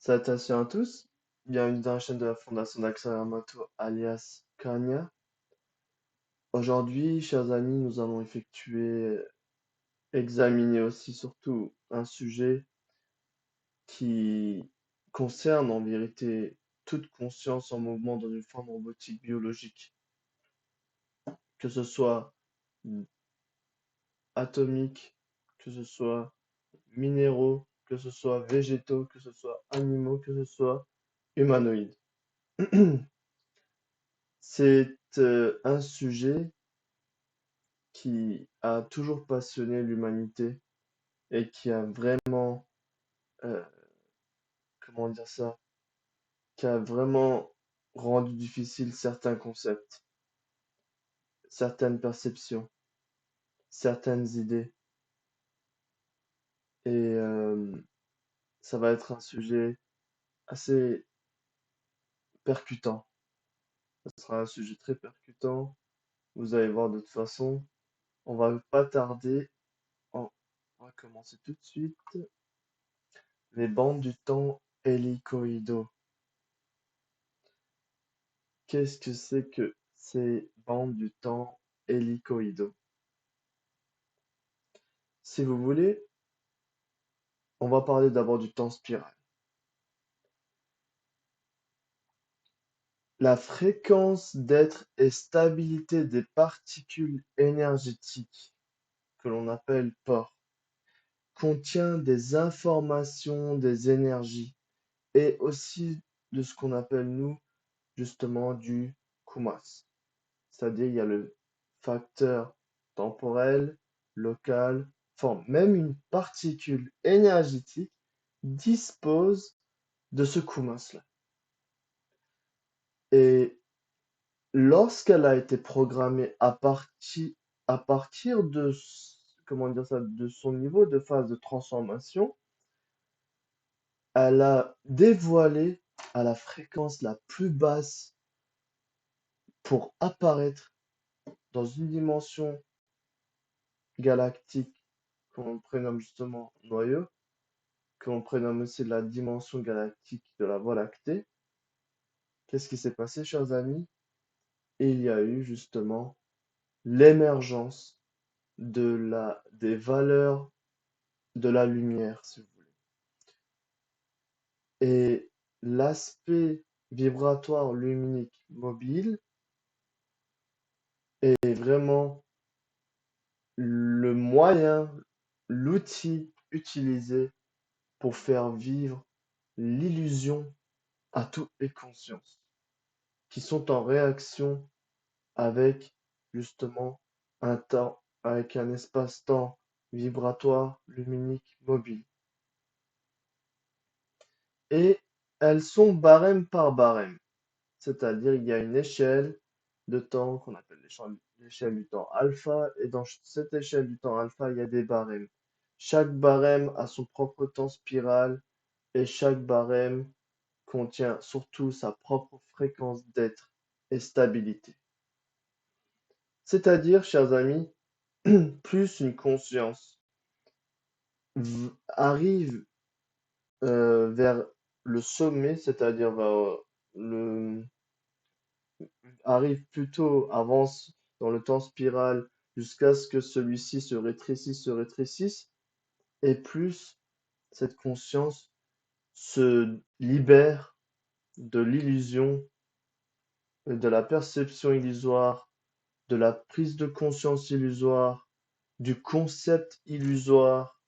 Salutations à tous, bienvenue dans la chaîne de la Fondation d'Axaramoto alias Kanya. Aujourd'hui, chers amis, nous allons examiner aussi surtout un sujet qui concerne en vérité toute conscience en mouvement dans une forme robotique biologique, que ce soit atomique, que ce soit minéraux, que ce soit végétaux, que ce soit animaux, que ce soit humanoïdes. C'est un sujet qui a toujours passionné l'humanité et qui a vraiment, euh, comment dire ça, qui a vraiment rendu difficile certains concepts, certaines perceptions, certaines idées. Et ça va être un sujet assez percutant. Ce sera un sujet très percutant. Vous allez voir de toute façon. On va pas tarder. On va commencer tout de suite. Les bandes du temps hélicoïdaux. Qu'est-ce que c'est que ces bandes du temps hélicoïdaux? Si vous voulez, on va parler d'abord du temps spiral. La fréquence d'être et stabilité des particules énergétiques, que l'on appelle pore, contient des informations des énergies et aussi de ce qu'on appelle, nous, justement, du Kumas. C'est-à-dire, il y a le facteur temporel, local, forme. Même une particule énergétique dispose de ce Kumas-là. Et lorsqu'elle a été programmée à partir de, comment dire ça, de son niveau de phase de transformation, elle a dévoilé à la fréquence la plus basse pour apparaître dans une dimension galactique qu'on prénomme justement noyau, qu'on prénomme aussi la dimension galactique de la Voie lactée. Qu'est-ce qui s'est passé, chers amis? Il y a eu justement l'émergence des valeurs de la lumière, si vous voulez. Et l'aspect vibratoire luminique mobile est vraiment le moyen, l'outil utilisé pour faire vivre l'illusion à toutes les consciences qui sont en réaction avec justement un temps, avec un espace-temps vibratoire luminique mobile. Et elles sont barème par barème, c'est-à-dire il y a une échelle de temps qu'on appelle l'échelle du temps alpha, et dans cette échelle du temps alpha, il y a des barèmes. Chaque barème a son propre temps spiral, et chaque barème contient surtout sa propre fréquence d'être et stabilité. C'est-à-dire, chers amis, plus une conscience arrive vers le sommet, c'est-à-dire le arrive plutôt, avance dans le temps spiral jusqu'à ce que celui-ci se rétrécisse, et plus cette conscience se libère de l'illusion, de la perception illusoire, de la prise de conscience illusoire, du concept illusoire,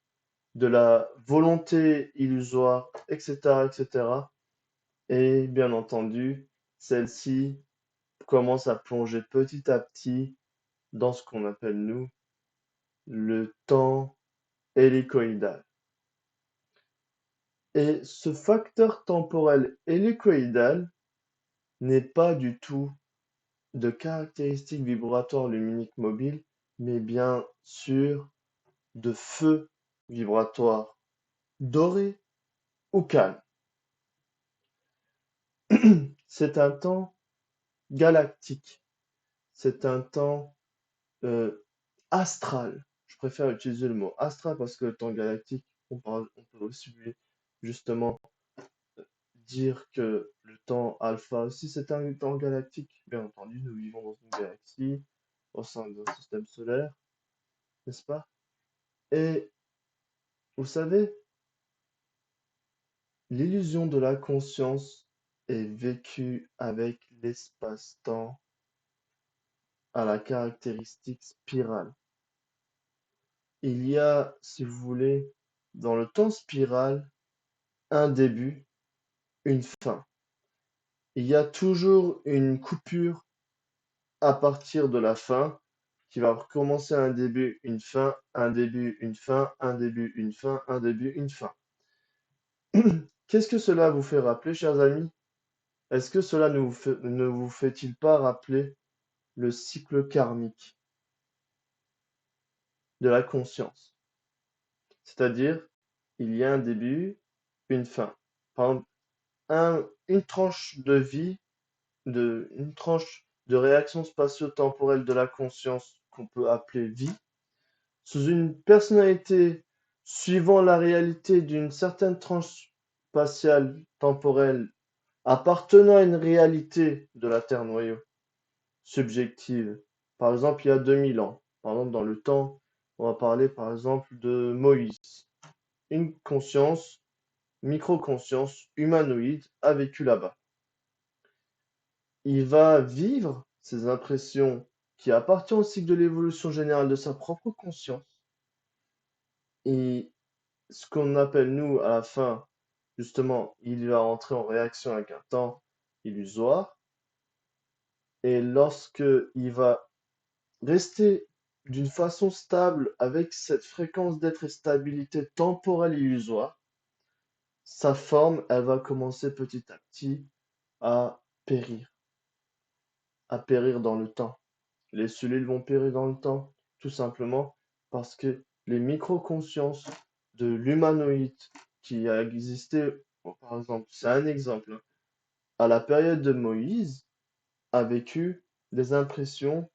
de la volonté illusoire, etc., etc. Et bien entendu, celle-ci commence à plonger petit à petit dans ce qu'on appelle, nous, le temps hélicoïdal. Et ce facteur temporel hélicoïdal n'est pas du tout de caractéristiques vibratoires luminiques mobiles, mais bien sûr de feu vibratoire doré ou calme. C'est un temps galactique, c'est un temps astral. Je préfère utiliser le mot astral parce que le temps galactique, on peut aussi justement dire que le temps alpha aussi, c'est un temps galactique. Bien entendu, nous vivons dans une galaxie au sein d'un système solaire, n'est-ce pas? Et vous savez, l'illusion de la conscience est vécue avec l'espace-temps à la caractéristique spirale. Il y a, si vous voulez, dans le temps spiral, un début, une fin. Il y a toujours une coupure à partir de la fin qui va recommencer un début, une fin, un début, une fin, un début, une fin, un début, une fin. Qu'est-ce que cela vous fait rappeler, chers amis? Est-ce que cela ne vous fait-il pas rappeler le cycle karmique de la conscience? C'est-à-dire, il y a un début, une fin. Par exemple, une tranche de vie, une tranche de réaction spatio-temporelle de la conscience qu'on peut appeler vie, sous une personnalité suivant la réalité d'une certaine tranche spatiale temporelle appartenant à une réalité de la Terre-noyau subjective. Par exemple, il y a 2000 ans. Par exemple, dans le temps, on va parler par exemple de Moïse. Une conscience, micro-conscience humanoïde a vécu là-bas. Il va vivre ses impressions qui appartiennent au cycle de l'évolution générale de sa propre conscience. Et ce qu'on appelle, nous, à la fin, justement, il va entrer en réaction avec un temps illusoire. Et lorsque il va rester d'une façon stable avec cette fréquence d'être et stabilité temporelle illusoire, sa forme, elle va commencer petit à petit à périr dans le temps. Les cellules vont périr dans le temps, tout simplement parce que les micro-consciences de l'humanoïde qui a existé, bon, par exemple, c'est un exemple, hein, à la période de Moïse, a vécu des impressions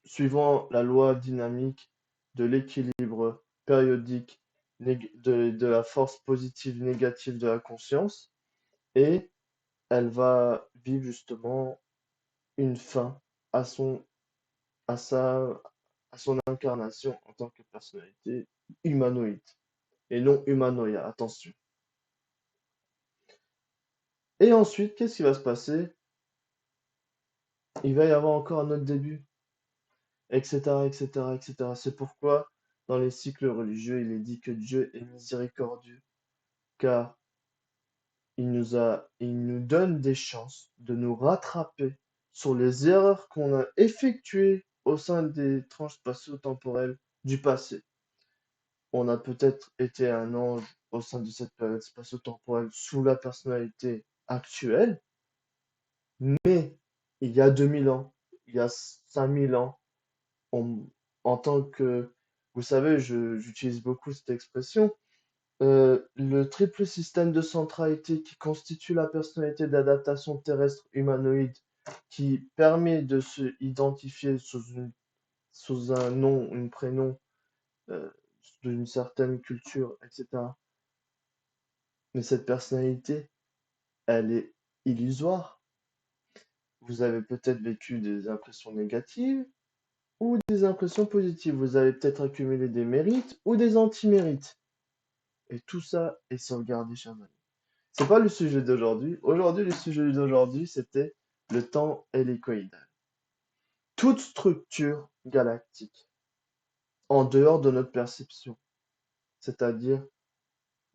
suivant la loi dynamique de l'équilibre périodique de la force positive négative de la conscience, et elle va vivre justement une fin à son à sa à son incarnation en tant que personnalité humanoïde et non humanoïa, attention. Et ensuite, qu'est-ce qui va se passer? Il va y avoir encore un autre début, etc., etc., etc. C'est pourquoi, dans les cycles religieux, il est dit que Dieu est miséricordieux, car il nous donne des chances de nous rattraper sur les erreurs qu'on a effectuées au sein des tranches spatio-temporelles du passé. On a peut-être été un ange au sein de cette période spatio-temporelle sous la personnalité actuelle, mais il y a 2000 ans, il y a 5000 ans, on- en tant que, vous savez, j'utilise beaucoup cette expression, le triple système de centralité qui constitue la personnalité d'adaptation terrestre humanoïde, qui permet de se identifier sous un nom, un prénom, euh, d'une certaine culture, etc. Mais cette personnalité, elle est illusoire. Vous avez peut-être vécu des impressions négatives ou des impressions positives. Vous avez peut-être accumulé des mérites ou des anti-mérites. Et tout ça est sauvegardé, chers amis. C'est pas le sujet d'aujourd'hui. Aujourd'hui, le sujet d'aujourd'hui, c'était le temps hélicoïdal. Toute structure galactique, en dehors de notre perception, c'est-à-dire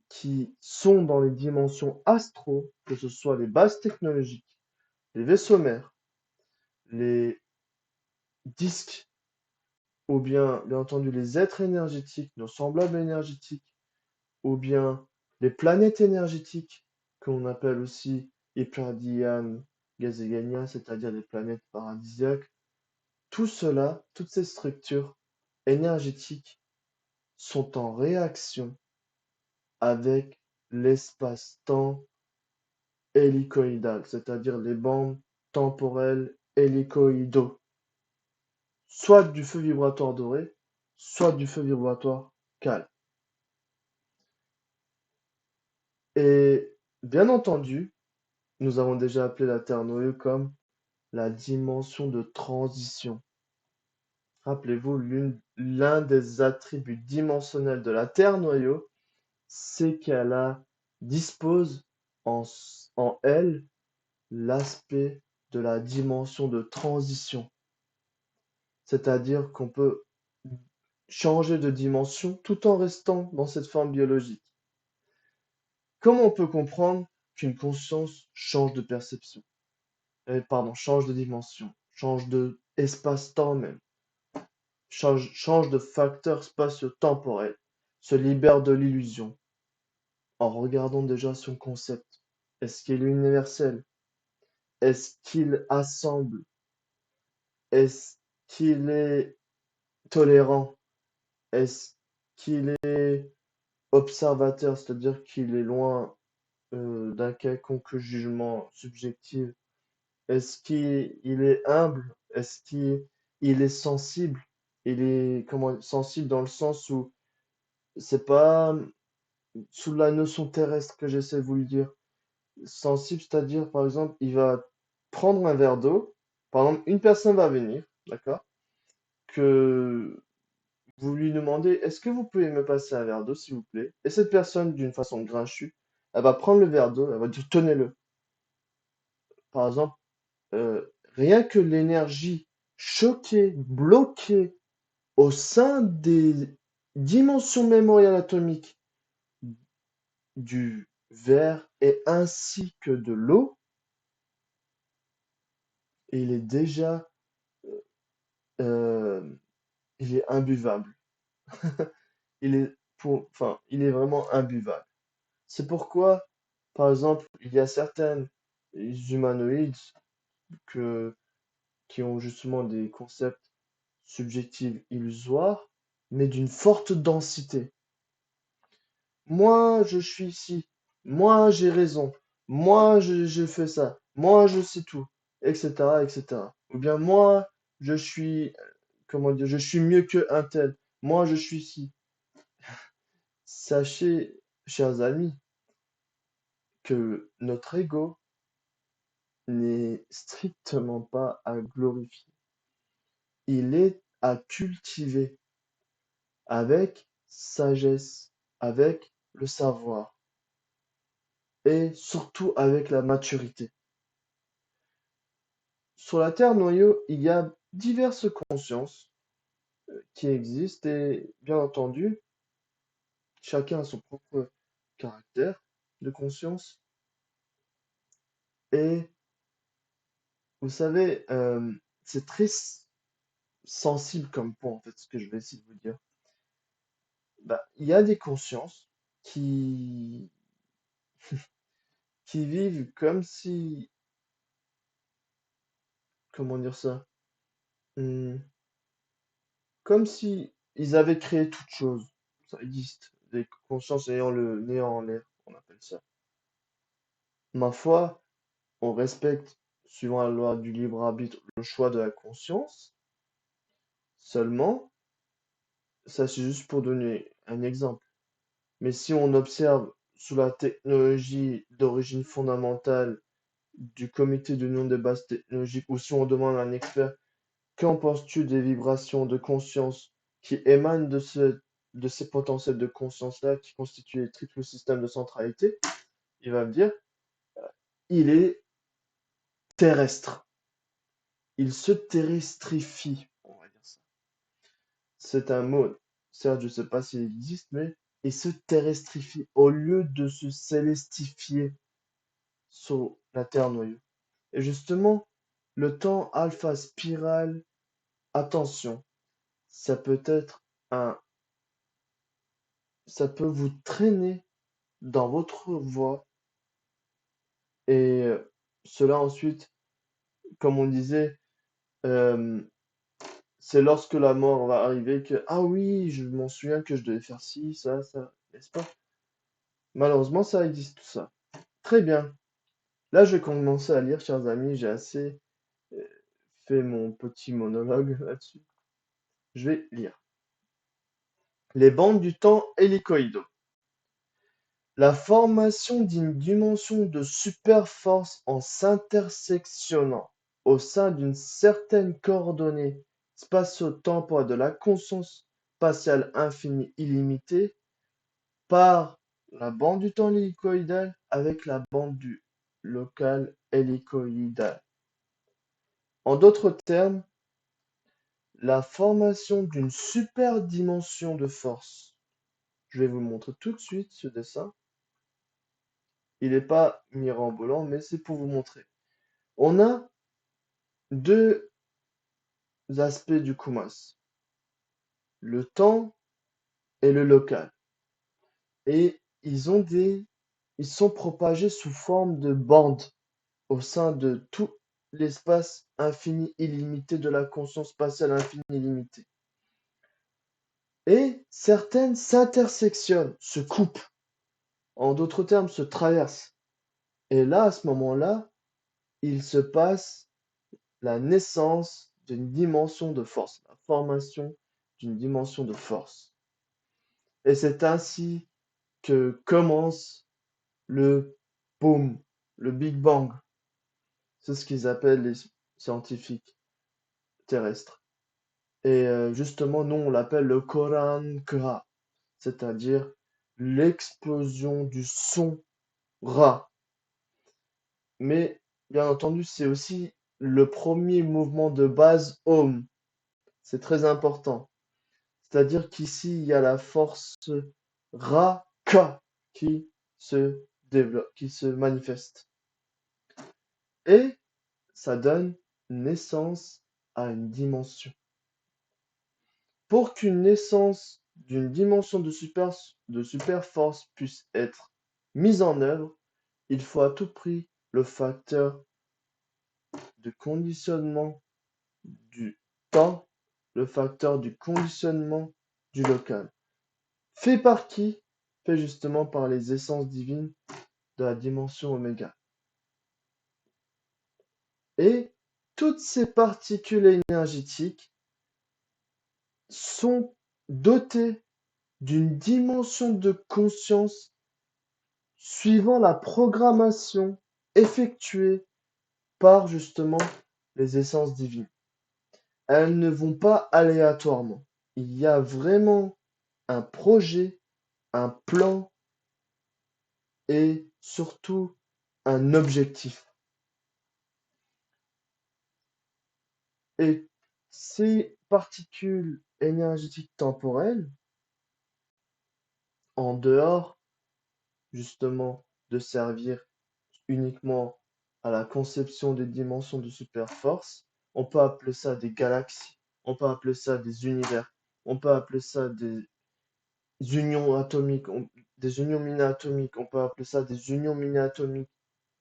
qui sont dans les dimensions astro, que ce soit les bases technologiques, les vaisseaux mers, les disques, ou bien entendu, les êtres énergétiques, nos semblables énergétiques, ou bien les planètes énergétiques, qu'on appelle aussi Hyperdian Gazégania, c'est-à-dire des planètes paradisiaques. Tout cela, toutes ces structures énergétiques sont en réaction avec l'espace-temps hélicoïdal, c'est-à-dire les bandes temporelles hélicoïdaux, soit du feu vibratoire doré, soit du feu vibratoire calme. Et Bien entendu, nous avons déjà appelé la Terre noyau comme la dimension de transition. Rappelez-vous, l'un des attributs dimensionnels de la Terre noyau, c'est dispose en elle l'aspect de la dimension de transition. C'est-à-dire qu'on peut changer de dimension tout en restant dans cette forme biologique. Comment on peut comprendre qu'une conscience change de perception? Change de dimension, change de espace-temps même, change de facteur spatio-temporel, se libère de l'illusion en regardant déjà son concept. Est-ce qu'il est universel? Est-ce qu'il assemble? Est-ce qu'il est tolérant? Est-ce qu'il est observateur, c'est-à-dire qu'il est loin d'un quelconque jugement subjectif? Est-ce qu'il est humble? Est-ce qu'il est sensible? Il est sensible dans le sens où c'est pas sous la notion terrestre que j'essaie de vous le dire. Sensible, c'est-à-dire, par exemple, il va prendre un verre d'eau. Par exemple, une personne va venir, d'accord? Que vous lui demandez, est-ce que vous pouvez me passer un verre d'eau, s'il vous plaît? Et cette personne, d'une façon grinchue, elle va prendre le verre d'eau, elle va dire, tenez-le. Par exemple, rien que l'énergie choquée, bloquée au sein des dimensions mémorielles atomiques du verre et ainsi que de l'eau, il est déjà, euh, il est imbuvable. Il est vraiment imbuvable. C'est pourquoi, par exemple, il y a certaines humanoïdes que, qui ont justement des concepts subjectifs illusoires, mais d'une forte densité. Moi, je suis ici. Moi, j'ai raison. Moi, je fais ça. Moi, je sais tout, etc., etc. Ou bien moi, je suis, comment dire, je suis mieux que un tel. Moi, je suis ici. Sachez, chers amis, que notre ego n'est strictement pas à glorifier. Il est à cultiver avec sagesse, avec le savoir et surtout avec la maturité. Sur la Terre noyau, il y a diverses consciences qui existent et bien entendu, chacun a son propre caractère de conscience. Et vous savez, c'est très sensible comme point en fait, ce que je vais essayer de vous dire. Bah, il y a des consciences qui, qui vivent comme si, comment dire ça? Hmm, comme si ils avaient créé toute chose. Ça existe. Des consciences ayant le néant en l'air, on appelle ça. Ma foi, on respecte, suivant la loi du libre arbitre, le choix de la conscience. Seulement, ça c'est juste pour donner un exemple. Mais si on observe sous la technologie d'origine fondamentale du comité de l'Union des bases technologiques, ou si on demande à un expert, qu'en penses-tu des vibrations de conscience qui émanent de ces potentiels de conscience-là qui constituent les triples systèmes de centralité? Il va me dire, il est terrestre. Il se terrestrifie, on va dire ça. C'est un mot, certes, je ne sais pas s'il existe, mais il se terrestrifie au lieu de se célestifier sur la Terre noyau. Et justement, le temps alpha spirale, attention, ça peut être un, ça peut vous traîner dans votre voie et cela ensuite, comme on disait, euh, c'est lorsque la mort va arriver que, ah oui, je m'en souviens que je devais faire ci, ça, n'est-ce pas? Malheureusement, ça existe tout ça. Très bien. Là, je vais commencer à lire, chers amis. J'ai assez euh, fait mon petit monologue là-dessus. Je vais lire. Les bandes du temps hélicoïdaux. La formation d'une dimension de superforce en s'intersectionnant au sein d'une certaine coordonnée spatio-temporelle de la conscience spatiale infinie illimitée par la bande du temps hélicoïdal avec la bande du local hélicoïdal. En d'autres termes, la formation d'une superdimension de force. Je vais vous montrer tout de suite ce dessin. Il n'est pas mirobolant, mais c'est pour vous montrer. On a deux aspects du Kumas, le temps et le local. Et ils sont propagés sous forme de bandes au sein de tout l'espace infini illimité de la conscience spatiale infinie illimitée. Et certaines s'intersectionnent, se coupent, en d'autres termes, se traversent. Et là, à ce moment-là, il se passe la naissance d'une dimension de force, la formation d'une dimension de force. Et c'est ainsi que commence le boom, le Big Bang. C'est ce qu'ils appellent les scientifiques terrestres. Et justement, nous, on l'appelle le Koran Kra, c'est-à-dire l'explosion du son Ra. Mais bien entendu, c'est aussi le premier mouvement de base Om. C'est très important. C'est-à-dire qu'ici, il y a la force Ra-Ka qui se développe, qui se manifeste. Et ça donne naissance à une dimension. Pour qu'une naissance d'une dimension de superforce puisse être mise en œuvre, il faut à tout prix le facteur de conditionnement du temps, le facteur du conditionnement du local. Fait par qui? Fait justement par les essences divines de la dimension oméga. Et toutes ces particules énergétiques sont dotées d'une dimension de conscience suivant la programmation effectuée par justement les essences divines. Elles ne vont pas aléatoirement. Il y a vraiment un projet, un plan et surtout un objectif. Et ces particules énergétiques temporelles, en dehors justement de servir uniquement à la conception des dimensions de superforce, on peut appeler ça des galaxies, on peut appeler ça des univers, on peut appeler ça des unions atomiques, des unions mini-atomiques, on peut appeler ça des unions mini-atomiques,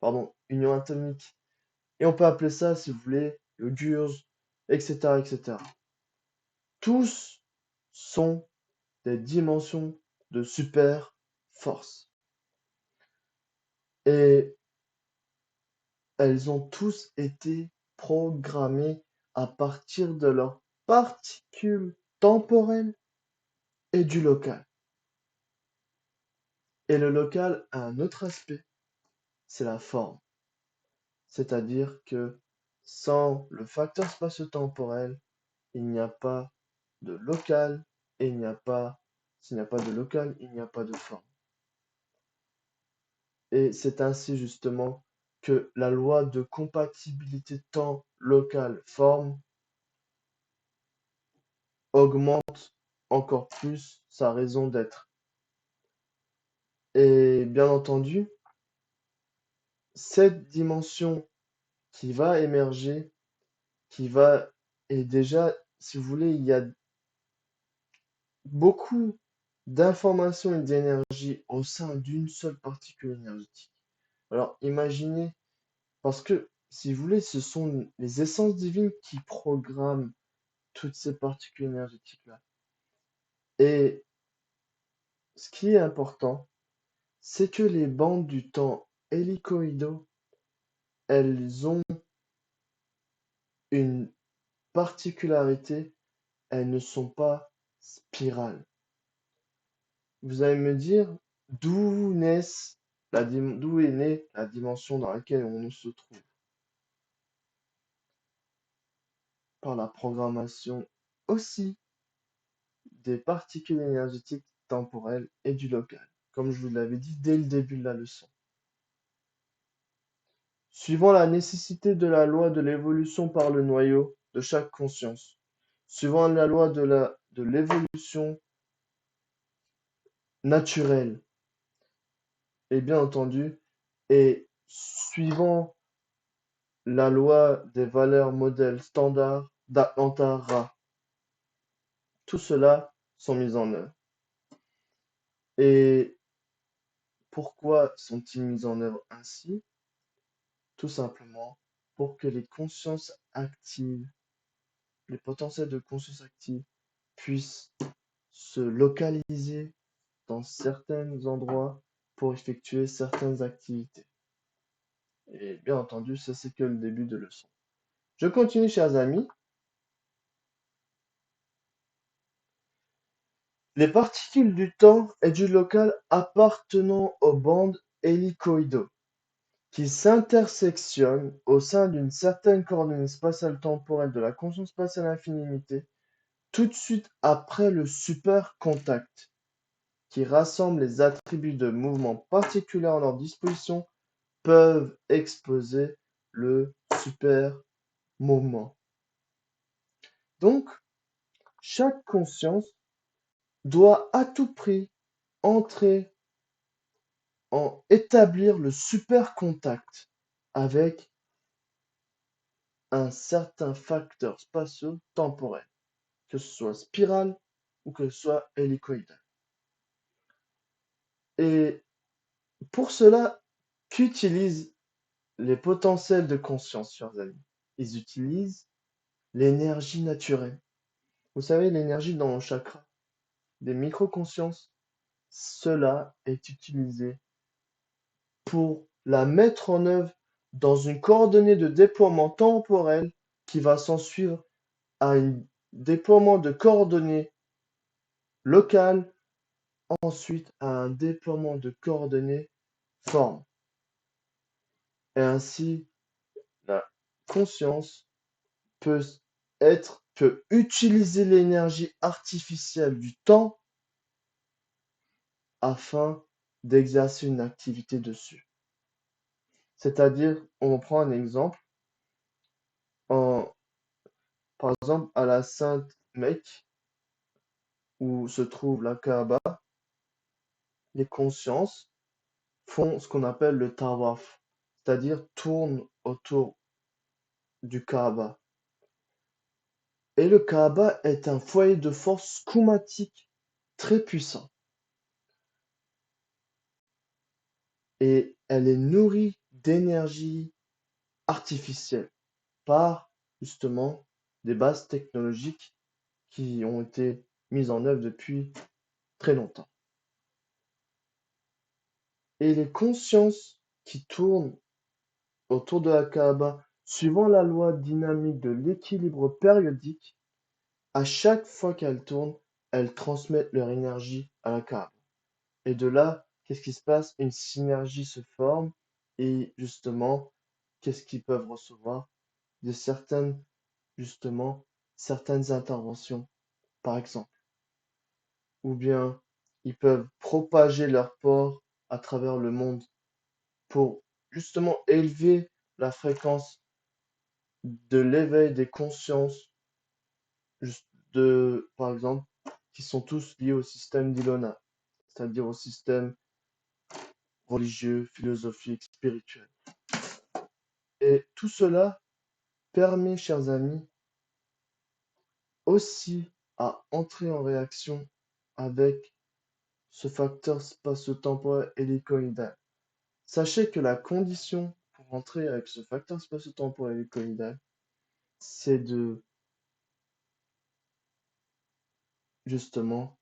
pardon, unions atomiques, et on peut appeler ça, si vous voulez, le GURS, etc., etc. Tous sont des dimensions de super force. Et elles ont tous été programmées à partir de leurs particules temporelles et du local. Et le local a un autre aspect, c'est la forme. C'est-à-dire que sans le facteur spatio-temporel, il n'y a pas de local et s'il n'y a pas de local, il n'y a pas de forme. Et c'est ainsi justement que la loi de compatibilité temps local forme augmente encore plus sa raison d'être. Et bien entendu, cette dimension qui va émerger, et déjà, si vous voulez, il y a beaucoup d'informations et d'énergie au sein d'une seule particule énergétique. Alors imaginez, parce que si vous voulez, ce sont les essences divines qui programment toutes ces particules énergétiques-là. Et ce qui est important, c'est que les bandes du temps hélicoïdaux, elles ont une particularité, elles ne sont pas spirales. Vous allez me dire, d'où est née la dimension dans laquelle on se trouve, par la programmation aussi des particules énergétiques temporelles et du local, comme je vous l'avais dit dès le début de la leçon. Suivant la nécessité de la loi de l'évolution par le noyau de chaque conscience, suivant la loi de l'évolution naturelle, et bien entendu, et suivant la loi des valeurs modèles standards d'Atlanta-Ra. Tout cela sont mis en œuvre. Et pourquoi sont-ils mis en œuvre ainsi? Tout simplement pour que les consciences actives, les potentiels de conscience active puissent se localiser dans certains endroits pour effectuer certaines activités. Et bien entendu, ça c'est que le début de leçon. Je continue, chers amis. Les particules du temps et du local appartenant aux bandes hélicoïdaux qui s'intersectionnent au sein d'une certaine coordonnée spatiale temporelle de la conscience spatiale infinité tout de suite après le super-contact, qui rassemble les attributs de mouvement particuliers en leur disposition, peuvent exposer le super-mouvement. Donc, chaque conscience doit à tout prix établir le super-contact avec un certain facteur spatio-temporel, que ce soit spirale ou que ce soit hélicoïdal. Et pour cela, qu'utilisent les potentiels de conscience, chers amis? Ils utilisent l'énergie naturelle. Vous savez, l'énergie dans le chakra des micro-consciences, cela est utilisé pour la mettre en œuvre dans une coordonnée de déploiement temporel qui va s'ensuivre à un déploiement de coordonnées locales, ensuite à un déploiement de coordonnées formes. Et ainsi, la conscience peut utiliser l'énergie artificielle du temps afin d'exercer une activité dessus. C'est-à-dire, on prend un exemple, par exemple, à la Sainte Mecque, où se trouve la Kaaba, les consciences font ce qu'on appelle le tawaf, c'est-à-dire tournent autour du Kaaba. Et le Kaaba est un foyer de force koumatique très puissant. Et elle est nourrie d'énergie artificielle par justement des bases technologiques qui ont été mises en œuvre depuis très longtemps. Et les consciences qui tournent autour de la Kaaba, suivant la loi dynamique de l'équilibre périodique, à chaque fois qu'elles tournent, elles transmettent leur énergie à la Kaaba. Et de là, qu'est-ce qui se passe? Une synergie se forme et justement, qu'est-ce qu'ils peuvent recevoir? De certaines interventions, par exemple. Ou bien ils peuvent propager leur port à travers le monde pour justement élever la fréquence de l'éveil des consciences, par exemple, qui sont tous liés au système d'Ilona, c'est-à-dire au système religieux, philosophique, spirituel. Et tout cela permet, chers amis, aussi à entrer en réaction avec ce facteur spatio-temporel hélicoïdal. Sachez que la condition pour entrer avec ce facteur spatio-temporel hélicoïdal, c'est de justement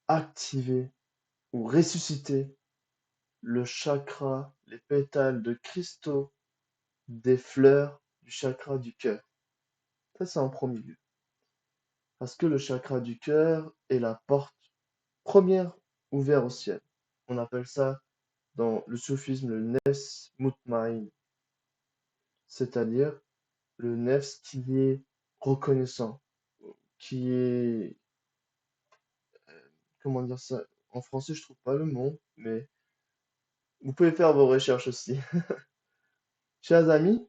activer ou ressusciter le chakra, les pétales de cristaux des fleurs du chakra du cœur. Ça, c'est en premier lieu. Parce que le chakra du cœur est la porte première ouverte au ciel. On appelle ça dans le soufisme le nefs mutmaïn, c'est-à-dire le nefs qui est reconnaissant, qui est, comment dire ça? En français, je trouve pas le mot, mais vous pouvez faire vos recherches aussi. Chers amis,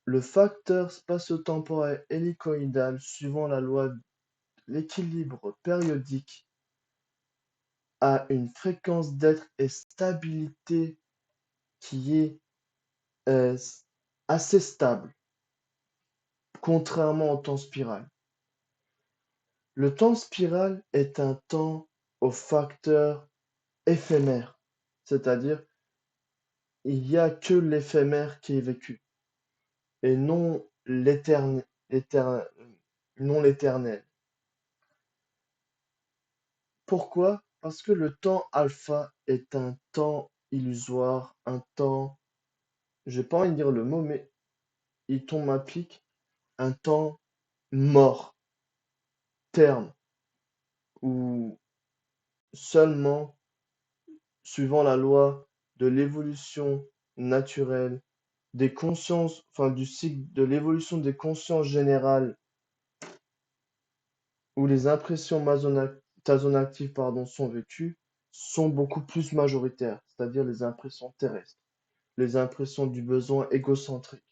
le facteur spatio-temporel hélicoïdal suivant la loi de l'équilibre périodique a une fréquence d'être et stabilité qui est euh, assez stable, contrairement au temps spiral. Le temps spiral est un temps au facteur éphémère, c'est-à-dire il n'y a que l'éphémère qui est vécu et non non l'éternel. Pourquoi? Parce que le temps alpha est un temps illusoire, un temps, j'ai pas envie de dire le mot, mais il tombe à pic, un temps mort, terme, où seulement, suivant la loi de l'évolution naturelle, des consciences, enfin du cycle de l'évolution des consciences générales, où les impressions tasonactives sont vécues, sont beaucoup plus majoritaires, c'est-à-dire les impressions terrestres, les impressions du besoin égocentrique,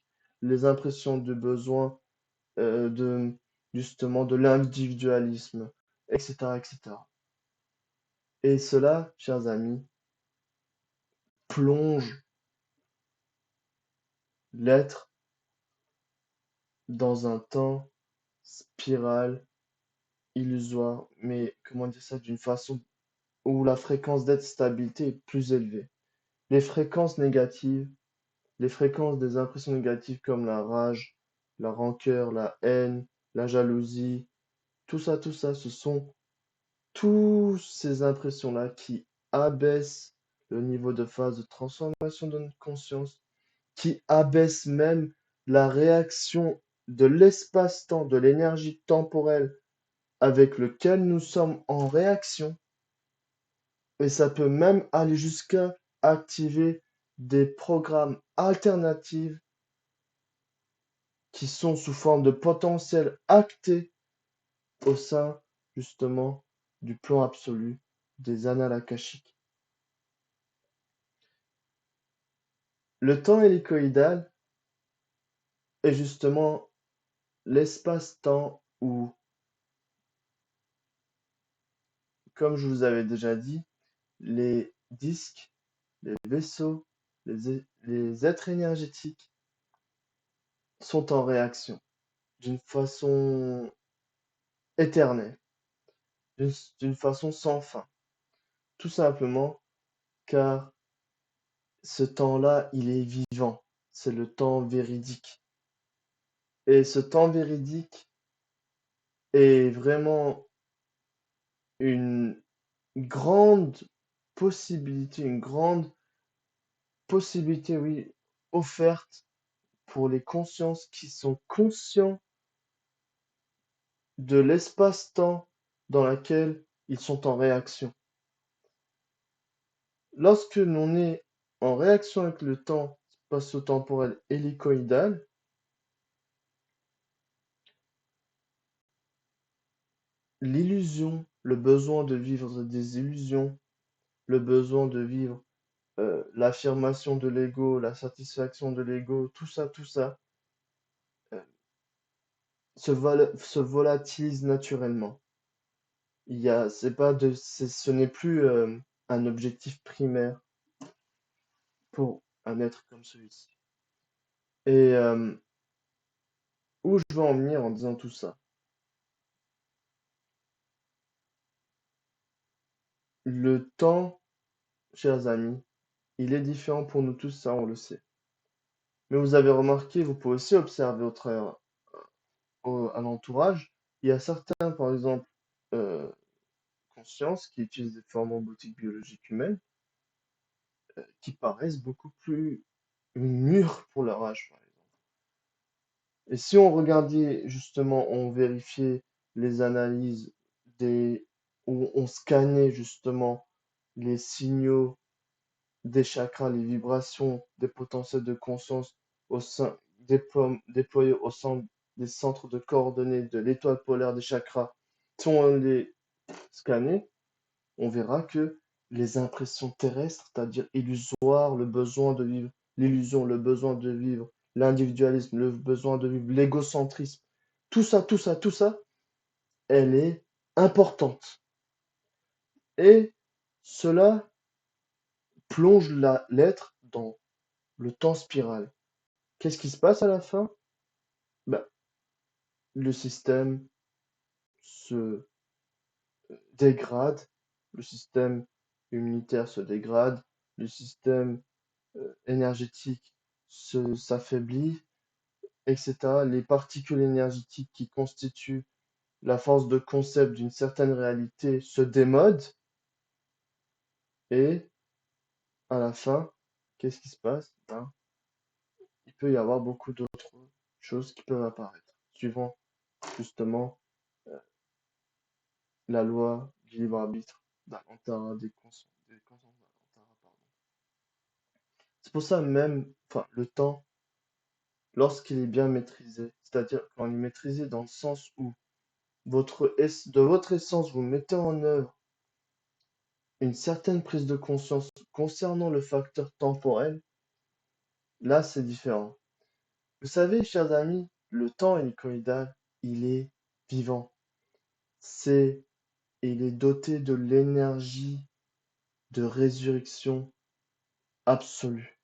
les impressions du besoin de justement de l'individualisme, etc., etc. Et cela, chers amis, plonge l'être dans un temps spiral illusoire, mais comment dire ça d'une façon où la fréquence d'être stabilité est plus élevée. Les fréquences négatives, les fréquences des impressions négatives comme la rage, la rancœur, la haine, la jalousie, tout ça, ce sont tous ces impressions-là qui abaissent le niveau de phase de transformation de notre conscience, qui abaissent même la réaction de l'espace-temps, de l'énergie temporelle avec lequel nous sommes en réaction. Et ça peut même aller jusqu'à activer des programmes alternatifs qui sont sous forme de potentiel acté au sein justement du plan absolu des annales akashiques. Le temps hélicoïdal est justement l'espace-temps où, comme je vous avais déjà dit, les disques, les vaisseaux, les êtres énergétiques sont en réaction d'une façon éternelle, d'une façon sans fin. Tout simplement car ce temps-là, il est vivant. C'est le temps véridique. Et ce temps véridique est vraiment une grande une grande possibilité, oui, offerte pour les consciences qui sont conscients de l'espace-temps dans lequel ils sont en réaction. Lorsque l'on est en réaction avec le temps spatio-temporel hélicoïdal, l'illusion, le besoin de vivre des illusions, le besoin de vivre l'affirmation de l'ego, la satisfaction de l'ego, tout ça, euh, se volatilise naturellement. C'est pas ce n'est plus un objectif primaire pour un être comme celui-ci. Et où je veux en venir en disant tout ça? Le temps, chers amis, il est différent pour nous tous, ça on le sait. Mais vous avez remarqué, vous pouvez aussi observer à l'entourage, il y a certains, par exemple, euh, consciences qui utilisent des formes robotiques biologiques humaines qui paraissent beaucoup plus mûres pour leur âge, par exemple. Et si on regardait justement, on vérifiait les analyses des où on scannait justement les signaux des chakras, les vibrations des potentiels de conscience au sein, déployés au sein des centres de coordonnées de l'étoile polaire des chakras. Si on les scannait, on verra que les impressions terrestres, c'est-à-dire illusoires, le besoin de vivre, l'illusion, le besoin de vivre, l'individualisme, le besoin de vivre, l'égocentrisme, tout ça, elle est importante. Et cela plonge l'être dans le temps spirale. Qu'est-ce qui se passe à la fin? Ben, le système se dégrade, le système immunitaire se dégrade, le système énergétique s'affaiblit, etc. Les particules énergétiques qui constituent la force de concept d'une certaine réalité se démodent et à la fin, qu'est-ce qui se passe? Ben, il peut y avoir beaucoup d'autres choses qui peuvent apparaître, suivant justement la loi du libre arbitre d'Alcantara, des consciences d'Alcantara, pardon. C'est pour ça même, enfin, le temps, lorsqu'il est bien maîtrisé, c'est-à-dire quand il est maîtrisé dans le sens où de votre essence, vous mettez en œuvre une certaine prise de conscience concernant le facteur temporel, là c'est différent. Vous savez, chers amis, le temps hélicoïdal, il est vivant. C'est, il est doté de l'énergie de résurrection absolue.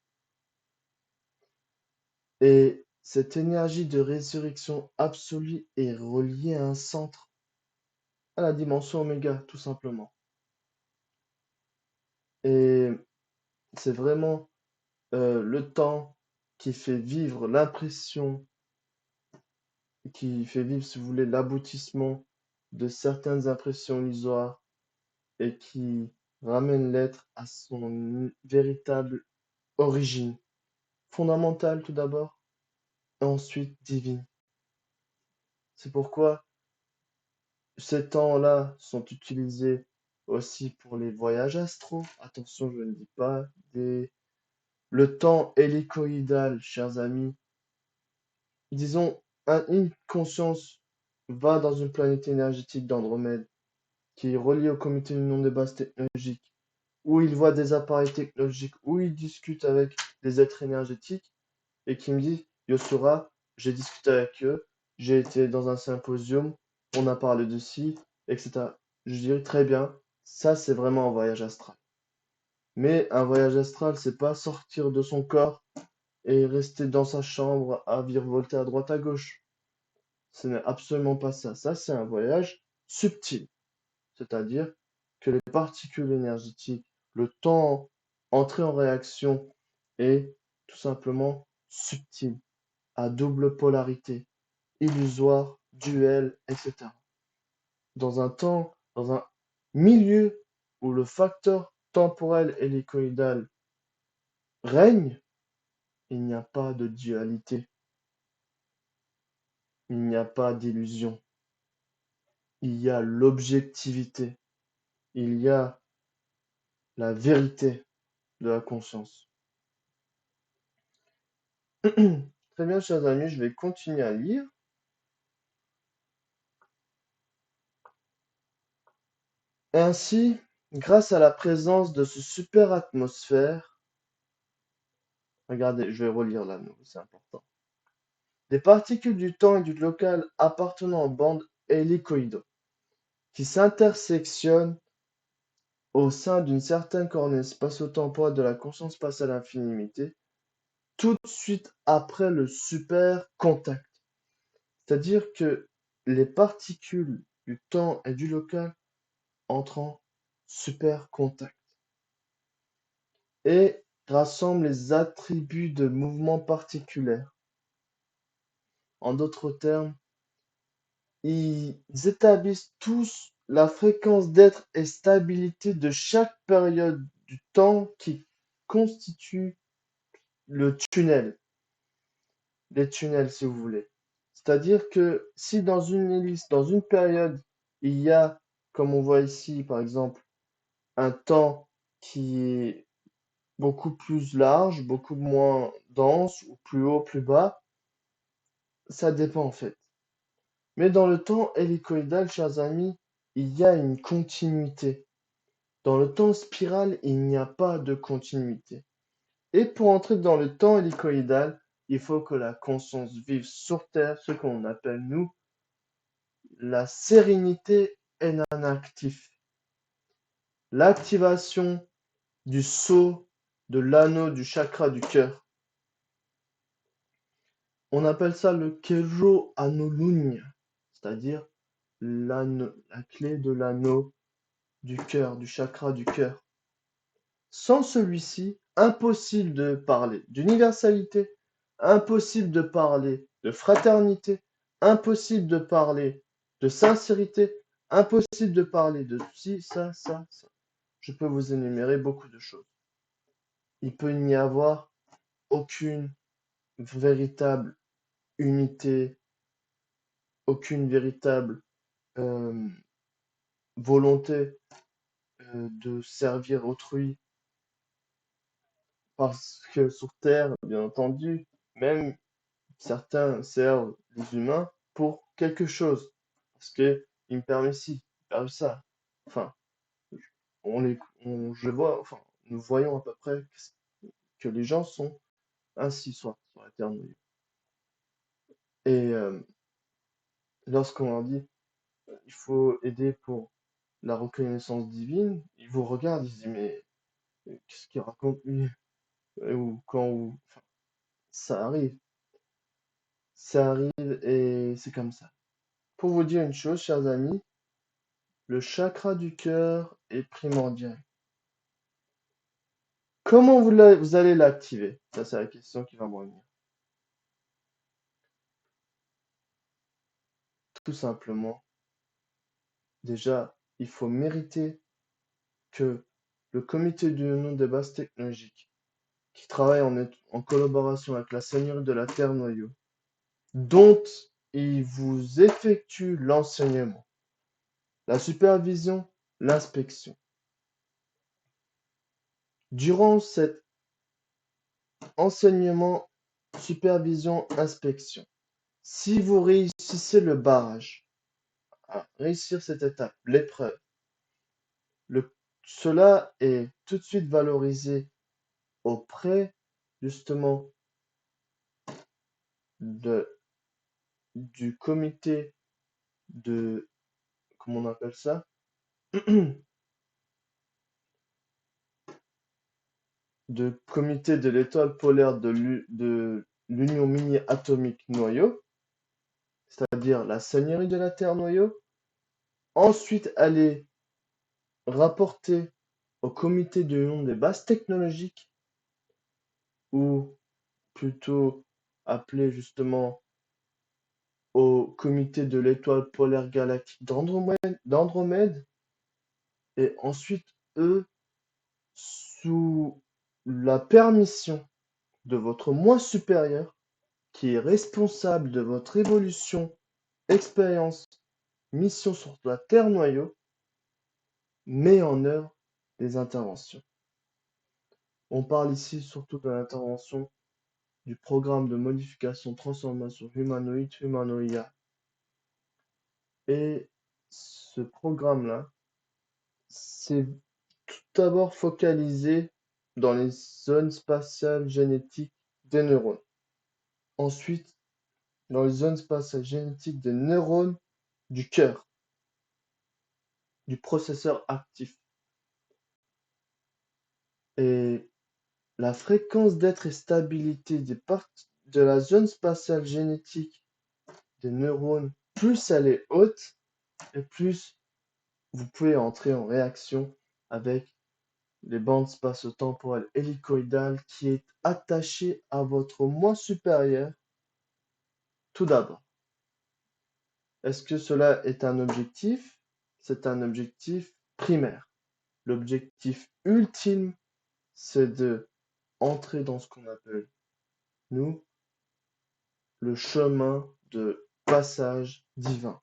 Et cette énergie de résurrection absolue est reliée à un centre, à la dimension oméga, tout simplement. Et c'est vraiment le temps qui fait vivre l'impression, qui fait vivre, si vous voulez, l'aboutissement de certaines impressions illusoires et qui ramène l'être à son véritable origine, fondamentale tout d'abord, et ensuite divine. C'est pourquoi ces temps-là sont utilisés aussi pour les voyages astraux. Attention, je ne dis pas des... Le temps hélicoïdal, chers amis. Disons, une conscience va dans une planète énergétique d'Andromède, qui est reliée au comité d'union des bases technologiques, où il voit des appareils technologiques, où il discute avec des êtres énergétiques, et qui me dit, Yosura, j'ai discuté avec eux, j'ai été dans un symposium, on a parlé de ci, etc. Je dirais très bien, ça c'est vraiment un voyage astral. Mais un voyage astral, c'est pas sortir de son corps et rester dans sa chambre à virevolter à droite à gauche. Ce n'est absolument pas ça. Ça, c'est un voyage subtil. C'est-à-dire que les particules énergétiques, le temps entré en réaction est tout simplement subtil, à double polarité, illusoire, duel, etc. Dans un milieu où le facteur temporel hélicoïdal règne, il n'y a pas de dualité, il n'y a pas d'illusion, il y a l'objectivité, il y a la vérité de la conscience. Très bien, chers amis, je vais continuer à lire. Ainsi, grâce à la présence de ce super atmosphère, regardez, je vais relire là, c'est important. Des particules du temps et du local appartenant aux bandes hélicoïdaux qui s'intersectionnent au sein d'une certaine coordonnée spatio-temporelle de la conscience spatiale infinité, tout de suite après le super contact. C'est-à-dire que les particules du temps et du local entrent en super contact et rassemblent les attributs de mouvement particuliers. En d'autres termes, ils établissent tous la fréquence d'être et stabilité de chaque période du temps qui constitue le tunnel, les tunnels si vous voulez. C'est-à-dire que si dans une hélice, dans une période, il y a comme on voit ici, par exemple, un temps qui est beaucoup plus large, beaucoup moins dense, ou plus haut, plus bas, ça dépend en fait. Mais dans le temps hélicoïdal, chers amis, il y a une continuité. Dans le temps spiral, il n'y a pas de continuité. Et pour entrer dans le temps hélicoïdal, il faut que la conscience vive sur Terre, ce qu'on appelle, nous, la sérénité énanactif. L'activation du sceau de l'anneau du chakra du cœur. On appelle ça le Kejo Anolunya, c'est-à-dire la clé de l'anneau du cœur, du chakra du cœur. Sans celui-ci, impossible de parler d'universalité, impossible de parler de fraternité, impossible de parler de sincérité, impossible de parler de ci, ça, ça, ça. Je peux vous énumérer beaucoup de choses. Il peut n'y avoir aucune véritable unité, aucune véritable euh, volonté de servir autrui, parce que sur Terre, bien entendu, même certains servent les humains pour quelque chose, parce que ils me permettent ci, ils me permettent ça. Enfin, je vois, enfin, nous voyons à peu près que les gens sont ainsi sur la Terre noyau. Et lorsqu'on leur dit il faut aider pour la reconnaissance divine, ils vous regardent, ils se disent mais qu'est-ce qu'il raconte lui? Ou enfin, ça arrive, ça arrive et c'est comme ça. Pour vous dire une chose, chers amis, le chakra du cœur est primordial. Comment vous allez l'activer? Ça, c'est la question qui va me revenir. Tout simplement, déjà, il faut mériter que le comité d'union des bases technologiques, qui travaille en collaboration avec la Seigneurie de la Terre Noyau, dont il vous effectue l'enseignement, la supervision, l'inspection. Durant cet enseignement, supervision, inspection, si vous réussissez le barrage, à réussir cette étape, l'épreuve, cela est tout de suite valorisé auprès justement de, du comité de, comment on appelle ça? De comité de l'étoile polaire de l'Union mini-atomique noyau, c'est-à-dire la Seigneurie de la Terre noyau. Ensuite, elle est rapportée au comité de l'Union des bases technologiques, ou plutôt appelé justement au comité de l'étoile polaire galactique d'Andromède, et ensuite, eux, sous la permission de votre moi supérieur, qui est responsable de votre évolution, expérience, mission sur la Terre noyau, met en œuvre des interventions. On parle ici surtout de l'intervention du programme de modification transformation humanoïde Humanoia. Et ce programme-là, c'est tout d'abord focalisé dans les zones spatiales génétiques des neurones. Ensuite, dans les zones spatiales génétiques des neurones du cœur, du processeur actif. Et la fréquence d'être et stabilité des parties de la zone spatiale génétique des neurones, plus elle est haute, et plus vous pouvez entrer en réaction avec les bandes spatio-temporelles hélicoïdales qui est attachée à votre moi supérieur tout d'abord. Est-ce que cela est un objectif? C'est un objectif primaire. L'objectif ultime, c'est de entrer dans ce qu'on appelle, nous, le chemin de passage divin.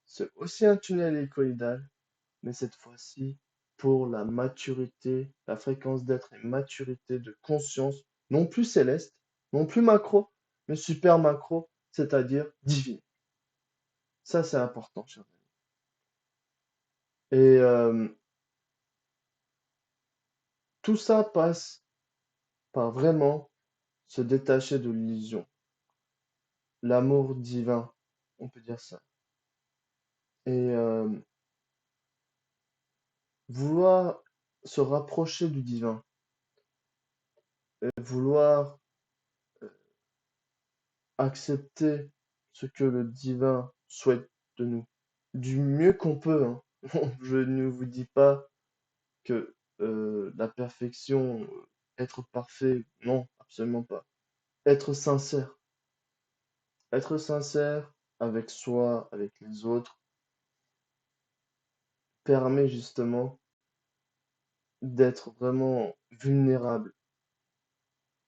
C'est aussi un tunnel hélicoïdal, mais cette fois-ci pour la maturité, la fréquence d'être et maturité de conscience, non plus céleste, non plus macro, mais super macro, c'est-à-dire divine. Ça, c'est important, chers amis. Et tout ça passe par vraiment se détacher de l'illusion, l'amour divin, on peut dire ça. Et vouloir se rapprocher du divin, et vouloir accepter ce que le divin souhaite de nous, du mieux qu'on peut, hein. Je ne vous dis pas que la perfection, être parfait, non, absolument pas. Être sincère. Être sincère avec soi, avec les autres, permet justement d'être vraiment vulnérable.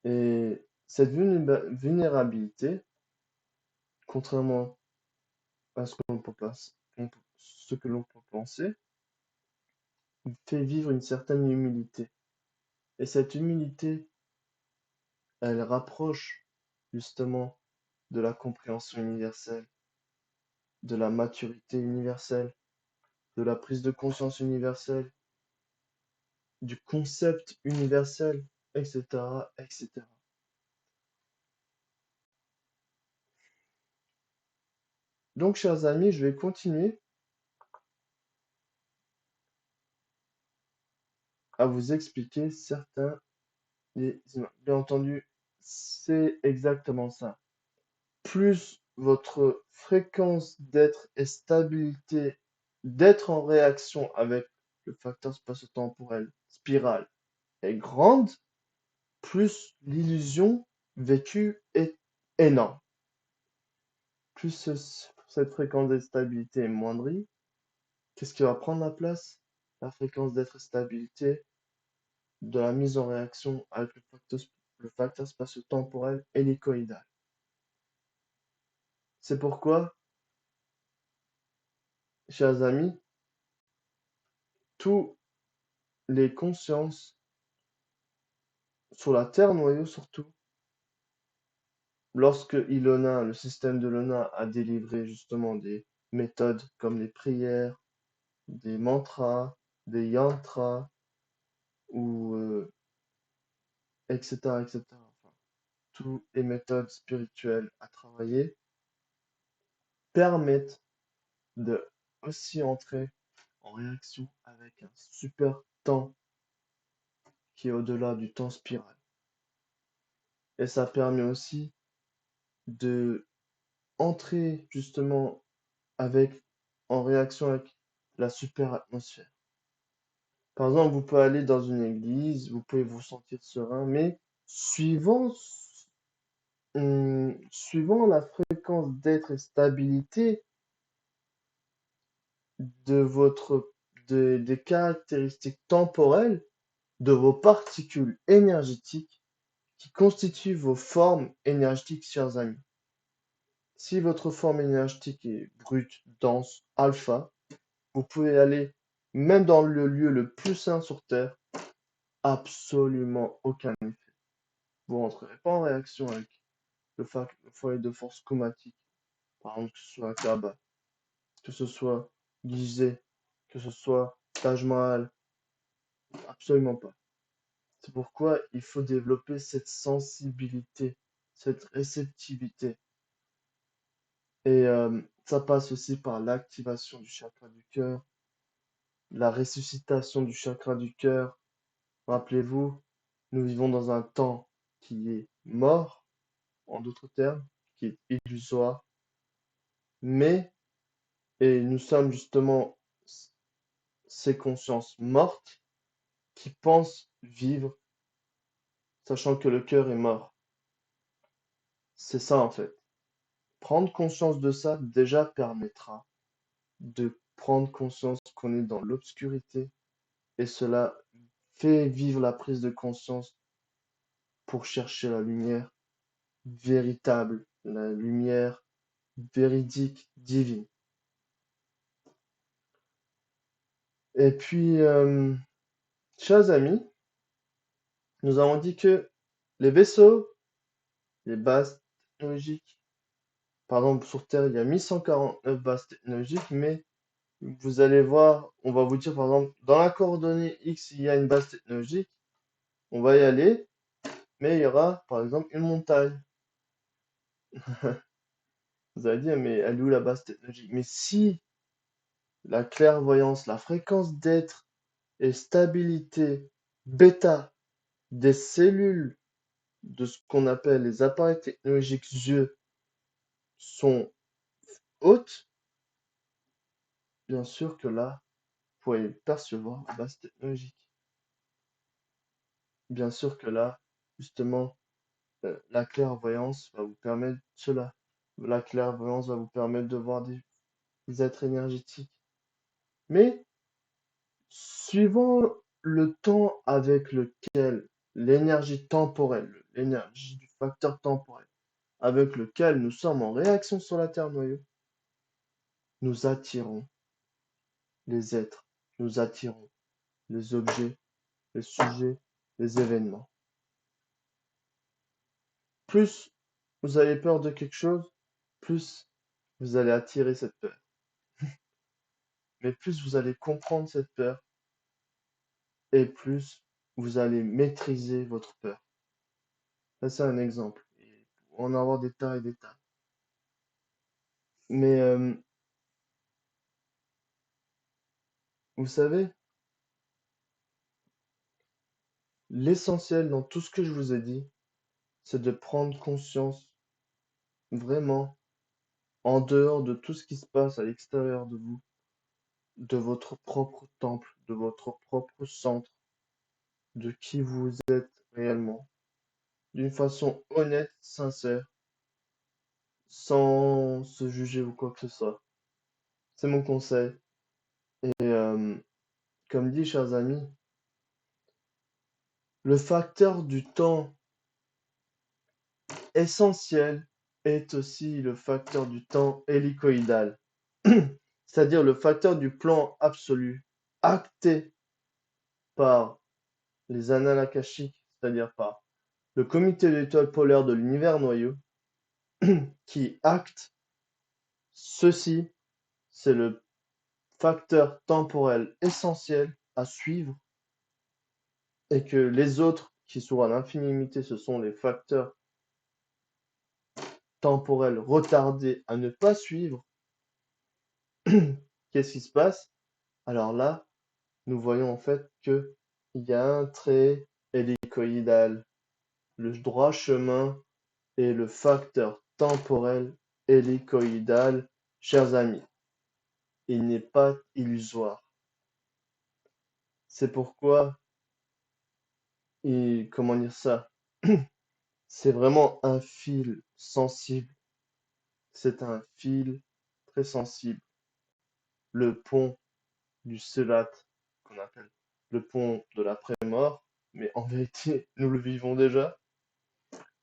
Et cette vulnérabilité, contrairement à ce que l'on peut ce que l'on peut penser, fait vivre une certaine humilité. Et cette humilité, elle rapproche justement de la compréhension universelle, de la maturité universelle, de la prise de conscience universelle, du concept universel, etc., etc. Donc, chers amis, je vais continuer à vous expliquer certains des images. Bien entendu, c'est exactement ça. Plus votre fréquence d'être et stabilité, d'être en réaction avec le facteur spatio-temporel spirale est grande, plus l'illusion vécue est énorme. Plus cette fréquence de stabilité est moindrie, qu'est-ce qui va prendre la place? La fréquence d'être et stabilité de la mise en réaction avec le facteur spatio-temporel hélicoïdal. C'est pourquoi, chers amis, tous les consciences sur la Terre noyau surtout, lorsque Ilona, le système de Ilona a délivré justement des méthodes comme les prières, des mantras, des yantras, ou etc., etc. Enfin, toutes les méthodes spirituelles à travailler permettent de aussi entrer en réaction avec un super temps qui est au-delà du temps spiral. Et ça permet aussi de entrer justement avec, en réaction avec la super atmosphère. Par exemple, vous pouvez aller dans une église, vous pouvez vous sentir serein, mais suivant la fréquence d'être et stabilité de des caractéristiques temporelles de vos particules énergétiques qui constituent vos formes énergétiques, chers amis. Si votre forme énergétique est brute, dense, alpha, vous pouvez aller même dans le lieu le plus sain sur Terre, absolument aucun effet. Vous ne rentrerez pas en réaction avec le foyer de force chromatique, par exemple que ce soit Kaaba, que ce soit Gizeh, que ce soit Taj Mahal, absolument pas. C'est pourquoi il faut développer cette sensibilité, cette réceptivité. Et ça passe aussi par l'activation du chakra du cœur, la ressuscitation du chakra du cœur. Rappelez-vous, nous vivons dans un temps qui est mort, en d'autres termes, qui est illusoire, mais, et nous sommes justement ces consciences mortes qui pensent vivre, sachant que le cœur est mort. C'est ça en fait. Prendre conscience de ça déjà permettra de prendre conscience qu'on est dans l'obscurité et cela fait vivre la prise de conscience pour chercher la lumière véritable, la lumière véridique, divine. Et puis, chers amis, nous avons dit que les vaisseaux, les bases technologiques, par exemple sur Terre, il y a 1149 bases technologiques, mais vous allez voir, on va vous dire par exemple, dans la coordonnée X, il y a une base technologique, on va y aller, mais il y aura par exemple une montagne. Vous allez dire, mais elle est où la base technologique? Mais si la clairvoyance, la fréquence d'être et stabilité bêta des cellules de ce qu'on appelle les appareils technologiques yeux sont hautes, bien sûr que là, vous pouvez percevoir la base technologique. Bien sûr que là, justement, la clairvoyance va vous permettre cela. La clairvoyance va vous permettre de voir des êtres énergétiques. Mais suivant le temps avec lequel l'énergie temporelle, l'énergie du facteur temporel, avec lequel nous sommes en réaction sur la Terre noyau, nous attirons les êtres, nous attirons les objets, les sujets, les événements. Plus vous avez peur de quelque chose, plus vous allez attirer cette peur. Mais plus vous allez comprendre cette peur, et plus vous allez maîtriser votre peur. Ça, c'est un exemple. Et on en avoir des tas et des tas. Mais vous savez, l'essentiel dans tout ce que je vous ai dit, c'est de prendre conscience vraiment en dehors de tout ce qui se passe à l'extérieur de vous, de votre propre temple, de votre propre centre, de qui vous êtes réellement, d'une façon honnête, sincère, sans se juger ou quoi que ce soit. C'est mon conseil. Et comme dit, chers amis, le facteur du temps essentiel est aussi le facteur du temps hélicoïdal, c'est-à-dire le facteur du plan absolu, acté par les annales akashiques, c'est-à-dire par le comité d'étoiles polaires de l'univers noyau, qui acte ceci, c'est le facteur temporel essentiel à suivre, et que les autres qui sont à l'infinité, ce sont les facteurs temporels retardés à ne pas suivre. Qu'est-ce qui se passe? Alors là, nous voyons en fait que il y a un trait hélicoïdal. Le droit chemin est le facteur temporel hélicoïdal, chers amis. Il n'est pas illusoire. C'est pourquoi, comment dire ça? C'est vraiment un fil sensible. C'est un fil très sensible. Le pont du Selat, qu'on appelle le pont de l'après-mort, mais en vérité, nous le vivons déjà.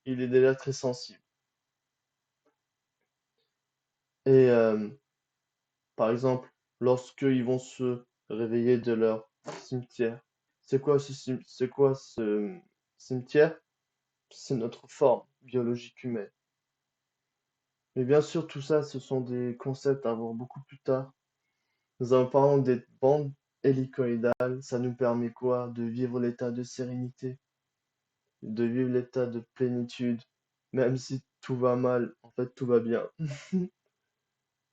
Il est déjà très sensible. Et par exemple, lorsqu'ils vont se réveiller de leur cimetière, c'est quoi ce cimetière? C'est notre forme biologique humaine. Mais bien sûr, tout ça, ce sont des concepts à voir beaucoup plus tard. Nous en parlons des bandes hélicoïdales. Ça nous permet quoi? De vivre l'état de sérénité, de vivre l'état de plénitude, même si tout va mal, en fait, tout va bien.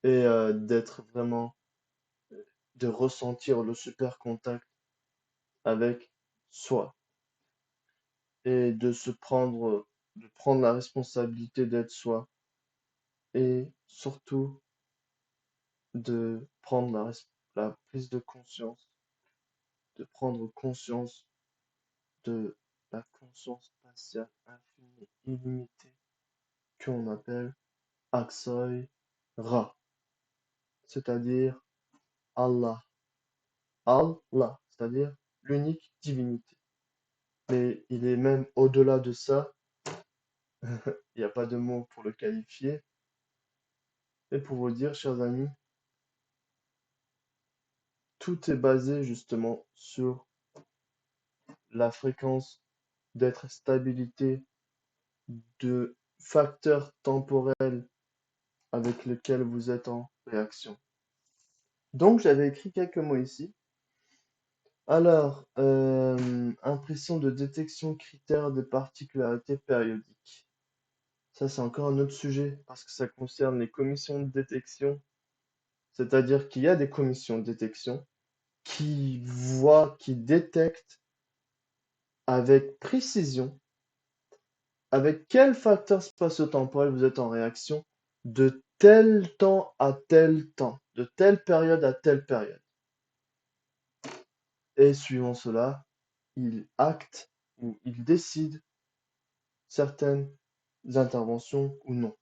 Et d'être vraiment, de ressentir le super contact avec soi et de prendre la responsabilité d'être soi et surtout de prendre la prise de conscience, de prendre conscience de la conscience spatiale infinie, illimitée, qu'on appelle Aksoy Ra, c'est-à-dire Allah. Allah, c'est-à-dire l'unique divinité. Mais il est même au-delà de ça, il n'y a pas de mot pour le qualifier. Et pour vous dire, chers amis, tout est basé justement sur la fréquence d'être stabilité de facteurs temporels avec lesquels vous êtes en réaction. Donc, j'avais écrit quelques mots ici. Alors, impression de détection critères de particularité périodique. Ça, c'est encore un autre sujet parce que ça concerne les commissions de détection. C'est-à-dire qu'il y a des commissions de détection qui détectent avec précision avec quel facteur spatio-temporel vous êtes en réaction de tel temps à tel temps, de telle période à telle période. Et suivant cela, il acte ou il décide certaines interventions ou non.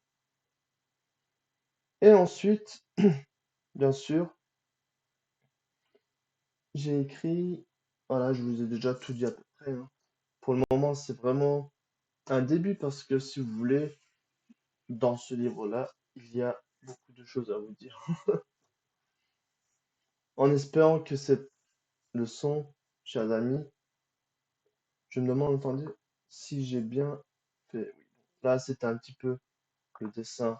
Et ensuite, bien sûr, j'ai écrit, voilà, je vous ai déjà tout dit à peu près, hein. Pour le moment, c'est vraiment un début parce que si vous voulez, dans ce livre-là, il y a beaucoup de choses à vous dire. En espérant que cette leçon, chers amis, je me demande, attendez, si j'ai bien fait. Oui. Là, c'était un petit peu le dessin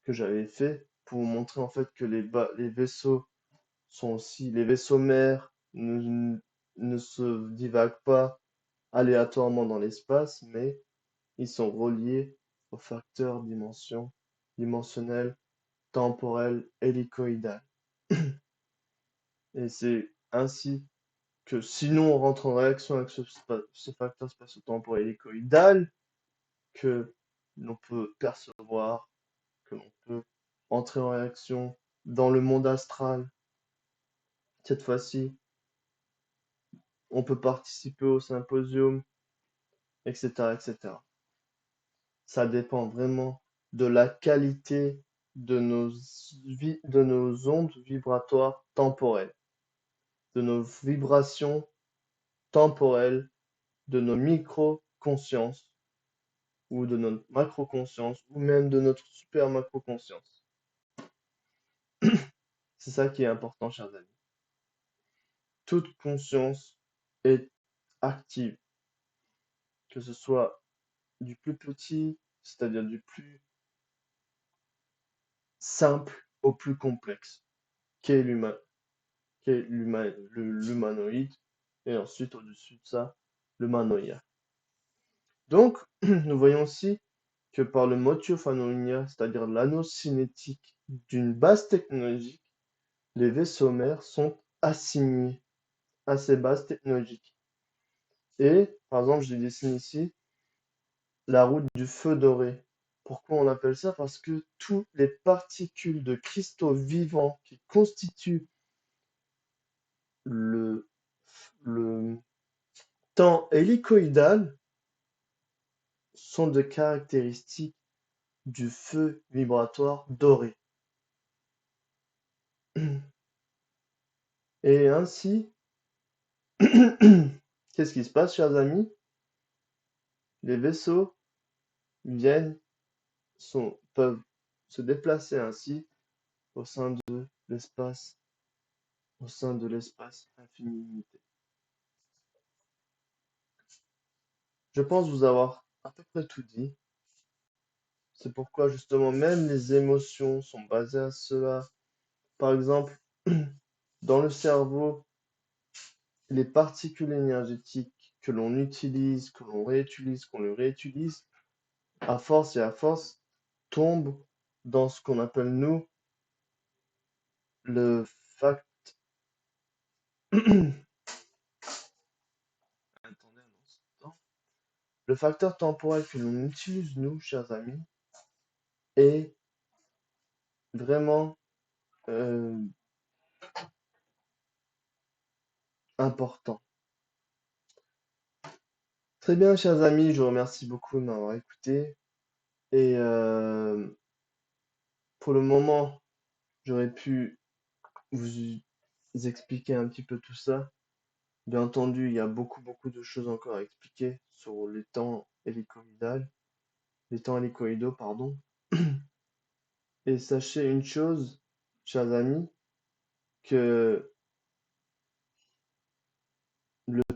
que j'avais fait pour vous montrer en fait que les vaisseaux sont aussi, les vaisseaux mères ne se divaguent pas aléatoirement dans l'espace, mais ils sont reliés aux facteurs dimensionnels, temporels, hélicoïdal. Et c'est ainsi que sinon on rentre en réaction avec ce facteur spatio-temporel hélicoïdal que l'on peut percevoir, que l'on peut entrer en réaction dans le monde astral. Cette fois-ci, on peut participer au symposium, etc., etc. Ça dépend vraiment de la qualité de de nos ondes vibratoires temporelles, de nos vibrations temporelles, de nos micro-consciences ou de notre macro-conscience ou même de notre super macro-conscience. C'est ça qui est important, chers amis. Toute conscience est active, que ce soit du plus petit, c'est-à-dire du plus simple au plus complexe, qu'est l'humanoïde, et ensuite au-dessus de ça, le manoïa. Donc, nous voyons aussi que par le motu phaneronia, c'est-à-dire l'anneau cinétique d'une base technologique, les vaisseaux mères sont assignés à ces bases technologiques. Et, par exemple, je dessine ici la route du feu doré. Pourquoi on appelle ça? Parce que toutes les particules de cristaux vivants qui constituent le, le temps hélicoïdal sont de caractéristiques du feu vibratoire doré. Et ainsi, qu'est-ce qui se passe, chers amis? Les vaisseaux peuvent se déplacer ainsi au sein de l'espace, infini limité. Je pense vous avoir à peu près tout dit. C'est pourquoi justement même les émotions sont basées à cela. Par exemple, dans le cerveau, les particules énergétiques que l'on utilise, que l'on réutilise, qu'on le réutilise, à force et à force, tombent dans ce qu'on appelle nous le fact. Attendez un instant. Le facteur temporel que l'on utilise, nous, chers amis, est vraiment important. Très bien, chers amis, je vous remercie beaucoup de m'avoir écouté. Et pour le moment, j'aurais pu vous expliquer un petit peu tout ça. Bien entendu, il y a beaucoup de choses encore à expliquer sur les temps hélicoïdaux, pardon. Et sachez une chose, chers amis, que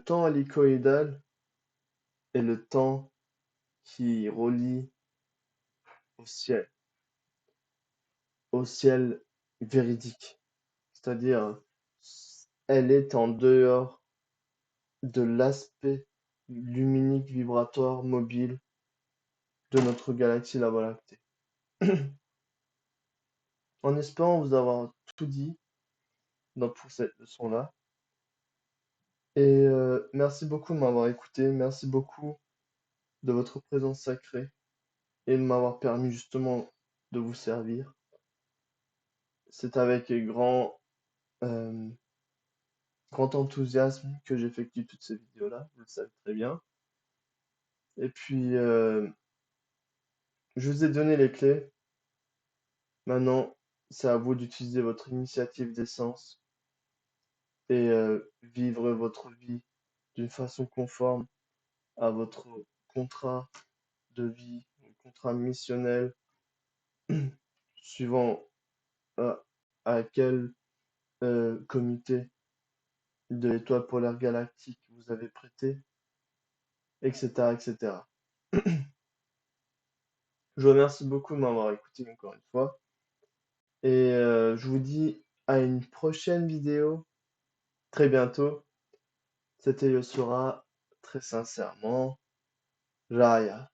temps hélicoïdal est le temps qui relie au ciel véridique. C'est-à-dire, elle est en dehors de l'aspect luminique, vibratoire, mobile de notre galaxie, la Voie lactée. En espérant vous avoir tout dit pour cette leçon-là. Et merci beaucoup de m'avoir écouté. Merci beaucoup de votre présence sacrée et de m'avoir permis justement de vous servir. C'est avec euh, grand enthousiasme que j'effectue toutes ces vidéos-là, vous le savez très bien. Et puis, je vous ai donné les clés. Maintenant, c'est à vous d'utiliser votre initiative d'essence et vivre votre vie d'une façon conforme à votre contrat de vie, contrat missionnel, suivant à, à quel comité de l'étoile polaire galactique vous avez prêté, etc., etc. Je vous remercie beaucoup de m'avoir écouté encore une fois. Et je vous dis à une prochaine vidéo très bientôt. C'était Yosura, très sincèrement, Jaya.